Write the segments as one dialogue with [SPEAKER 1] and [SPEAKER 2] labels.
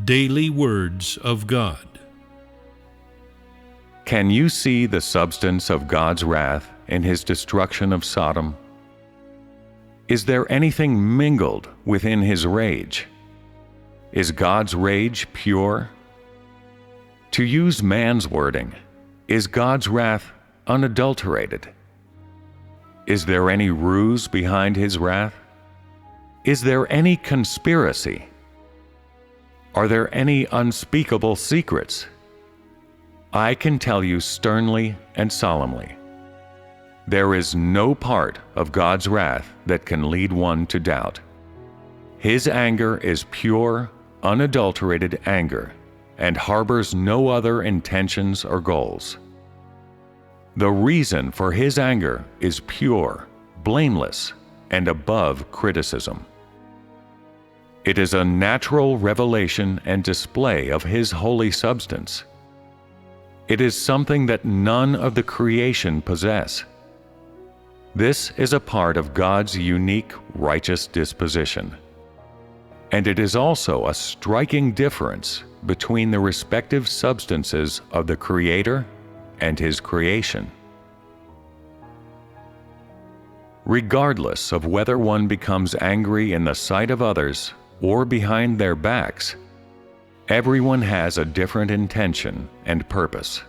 [SPEAKER 1] Daily Words of God.
[SPEAKER 2] Can you see the substance of God's wrath in His destruction of Sodom? Is there anything mingled within His rage? Is God's rage pure? To use man's wording, is God's wrath unadulterated? Is there any ruse behind His wrath? Is there any conspiracy? Are there any unspeakable secrets? I can tell you sternly and solemnly, there is no part of God's wrath that can lead one to doubt. His anger is pure, unadulterated anger, and harbors no other intentions or goals. The reason for His anger is pure, blameless, and above criticism. It is a natural revelation and display of His holy substance. It is something that none of the creation possess. This is a part of God's unique righteous disposition. And it is also a striking difference between the respective substances of the Creator and His creation. Regardless of whether one becomes angry in the sight of others or behind their backs, everyone has a different intention and purpose.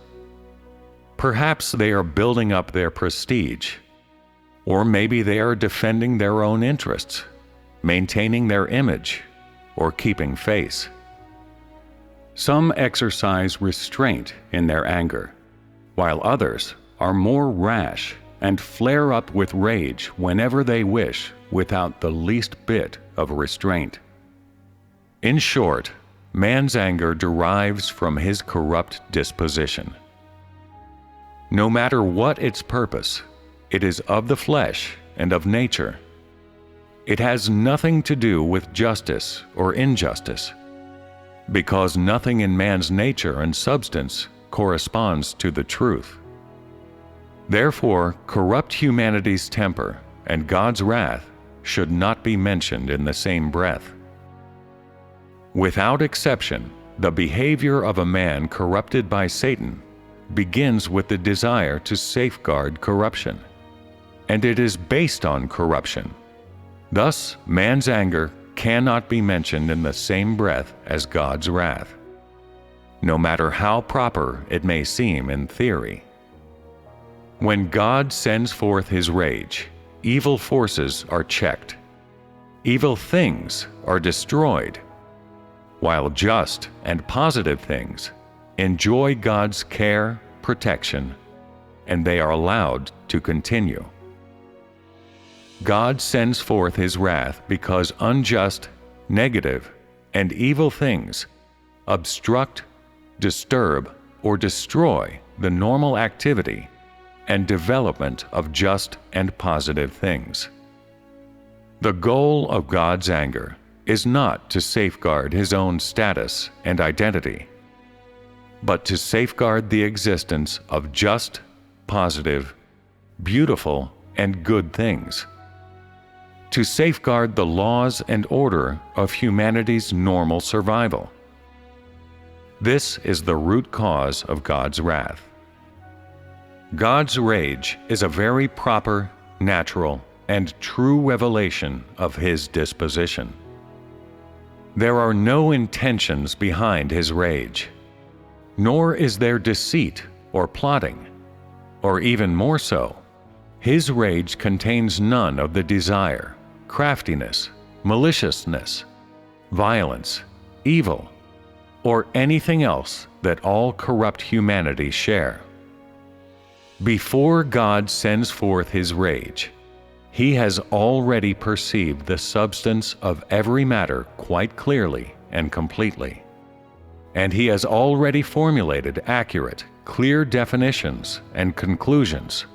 [SPEAKER 2] Perhaps they are building up their prestige, or maybe they are defending their own interests, maintaining their image, or keeping face. Some exercise restraint in their anger, while others are more rash and flare up with rage whenever they wish without the least bit of restraint. In short, man's anger derives from his corrupt disposition. No matter what its purpose, it is of the flesh and of nature. It has nothing to do with justice or injustice, because nothing in man's nature and substance corresponds to the truth. Therefore, corrupt humanity's temper and God's wrath should not be mentioned in the same breath. Without exception, the behavior of a man corrupted by Satan begins with the desire to safeguard corruption, and it is based on corruption. Thus, man's anger cannot be mentioned in the same breath as God's wrath, no matter how proper it may seem in theory. When God sends forth His rage, evil forces are checked, evil things are destroyed, while just and positive things enjoy God's care, protection, and they are allowed to continue. God sends forth His wrath because unjust, negative, and evil things obstruct, disturb, or destroy the normal activity and development of just and positive things. The goal of God's anger is not to safeguard His own status and identity, but to safeguard the existence of just, positive, beautiful, and good things. To safeguard the laws and order of humanity's normal survival. This is the root cause of God's wrath. God's rage is a very proper, natural, and true revelation of His disposition. There are no intentions behind His rage, nor is there deceit or plotting, or even more so, His rage contains none of the desire, craftiness, maliciousness, violence, evil, or anything else that all corrupt humanity share. Before God sends forth His rage, He has already perceived the substance of every matter quite clearly and completely, and He has already formulated accurate, clear definitions and conclusions.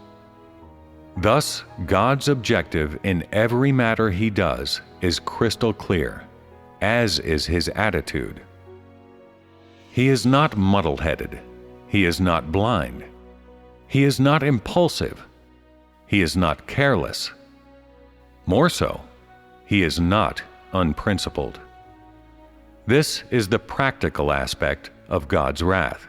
[SPEAKER 2] Thus, God's objective in every matter He does is crystal clear, as is His attitude. He is not muddle-headed. He is not blind. He is not impulsive. He is not careless. More so, He is not unprincipled. This is the practical aspect of God's wrath.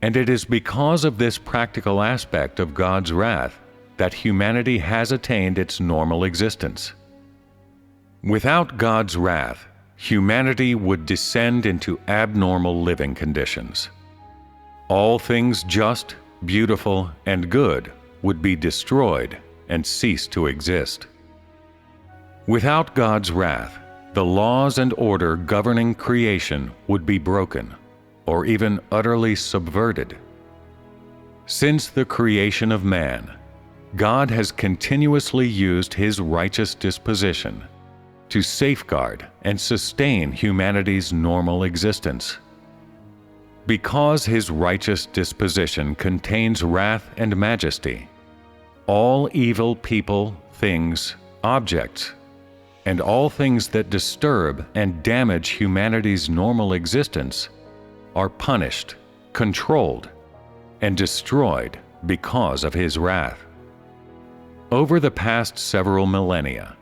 [SPEAKER 2] And it is because of this practical aspect of God's wrath that humanity has attained its normal existence. Without God's wrath, humanity would descend into abnormal living conditions. All things just, beautiful, and good would be destroyed and cease to exist. Without God's wrath, the laws and order governing creation would be broken, or even utterly subverted. Since the creation of man, God has continuously used His righteous disposition to safeguard and sustain humanity's normal existence. Because His righteous disposition contains wrath and majesty, all evil people, things, objects, and all things that disturb and damage humanity's normal existence are punished, controlled, and destroyed because of His wrath. Over the past several millennia,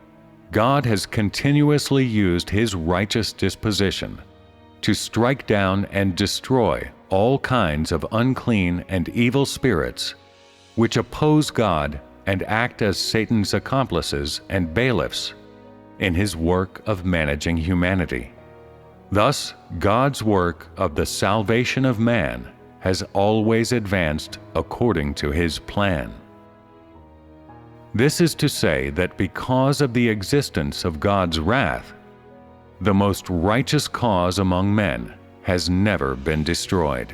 [SPEAKER 2] God has continuously used His righteous disposition to strike down and destroy all kinds of unclean and evil spirits which oppose God and act as Satan's accomplices and bailiffs in His work of managing humanity. Thus, God's work of the salvation of man has always advanced according to His plan. This is to say that because of the existence of God's wrath, the most righteous cause among men has never been destroyed.